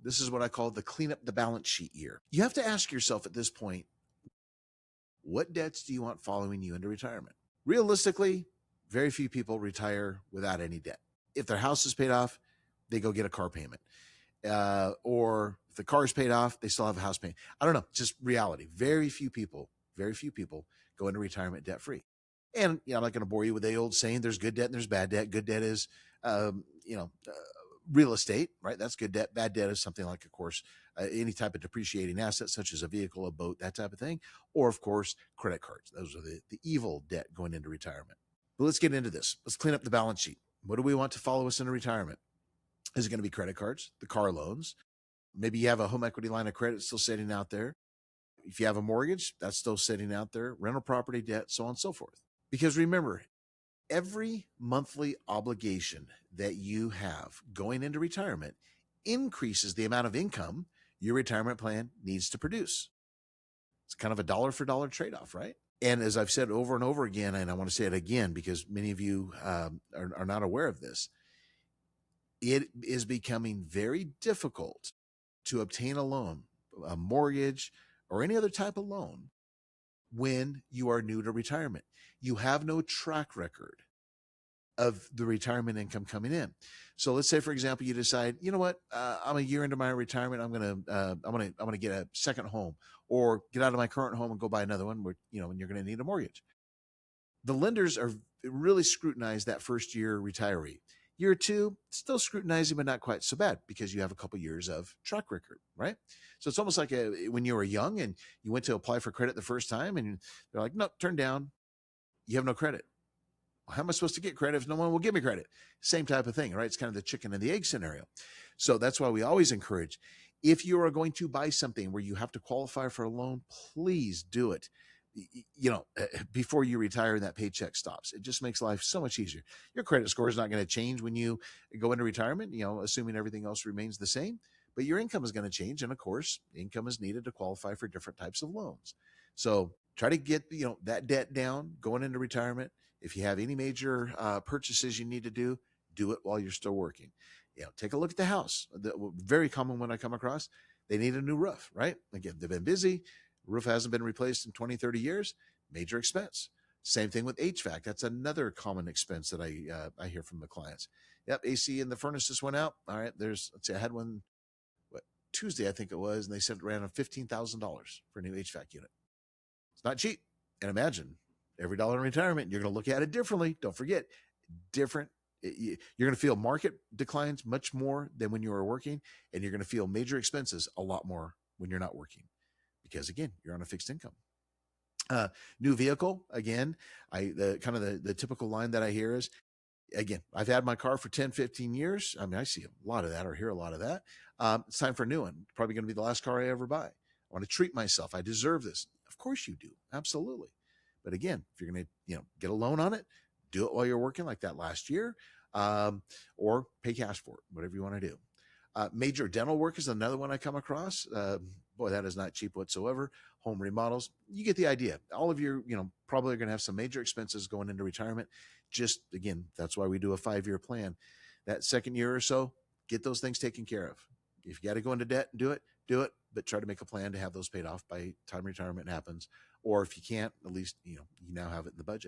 This is what I call the clean up the balance sheet year. You have to ask yourself at this point, what debts do you want following you into retirement? Realistically, very few people retire without any debt. If their house is paid off, they go get a car payment. Or if the car is paid off, they still have a house payment. I don't know, just reality. Very few people go into retirement debt free. And I'm not going to bore you with the old saying, there's good debt and there's bad debt. Good debt is, real estate, right? That's good debt. Bad debt is something like, of course, any type of depreciating asset, such as a vehicle, a boat, that type of thing. Or, of course, credit cards. Those are the evil debt going into retirement. But let's get into this. Let's clean up the balance sheet. What do we want to follow us into retirement? Is it going to be credit cards, the car loans? Maybe you have a home equity line of credit still sitting out there. If you have a mortgage, that's still sitting out there, rental property debt, so on and so forth. Because remember, every monthly obligation that you have going into retirement increases the amount of income your retirement plan needs to produce. It's kind of a dollar for dollar trade-off, right? And as I've said over and over again, and I want to say it again because many of you are not aware of this, it is becoming very difficult to obtain a loan, a mortgage, or any other type of loan when you are new to retirement. You have no track record of the retirement income coming in. So let's say, for example, you decide, you know what, I'm a year into my retirement. I'm gonna get a second home, or get out of my current home and go buy another one. Where and you're going to need a mortgage. The lenders are really scrutinize that first year retiree. Year two, still scrutinizing, but not quite so bad because you have a couple years of track record, right? So it's almost like when you were young and you went to apply for credit the first time, and they're like, no, turn down. You have no credit. How am I supposed to get credit if no one will give me credit? Same type of thing, right? It's kind of the chicken and the egg scenario. So that's why we always encourage, if you are going to buy something where you have to qualify for a loan, please do it. Before you retire and that paycheck stops. It just makes life so much easier. Your credit score is not going to change when you go into retirement, assuming everything else remains the same, but your income is going to change. And of course, income is needed to qualify for different types of loans. So try to get, that debt down going into retirement. If you have any major purchases you need to do it while you're still working. Take a look at the house. The very common one I come across, they need a new roof, right? Again, they've been busy. Roof hasn't been replaced in 20, 30 years, major expense. Same thing with HVAC. That's another common expense that I hear from the clients. Yep, AC and the furnace just went out. All right, let's say I had one, Tuesday, I think it was, and they said it ran on $15,000 for a new HVAC unit. It's not cheap. And imagine every dollar in retirement, you're going to look at it differently. Don't forget, you're going to feel market declines much more than when you are working, and you're going to feel major expenses a lot more when you're not working. Because again, you're on a fixed income. New vehicle, again, the typical line that I hear is, again, I've had my car for 10, 15 years. I mean, I see a lot of that or hear a lot of that. It's time for a new one. Probably going to be the last car I ever buy. I want to treat myself. I deserve this. Of course you do. Absolutely. But again, if you're going to, get a loan on it, do it while you're working like that last year, or pay cash for it, whatever you want to do. Major dental work is another one I come across. Boy, that is not cheap whatsoever. Home remodels, you get the idea. All of your, probably are going to have some major expenses going into retirement. Just again, that's why we do a 5-year plan. That second year or so, get those things taken care of. If you got to go into debt and do it, but try to make a plan to have those paid off by time retirement happens. Or if you can't, at least, you now have it in the budget.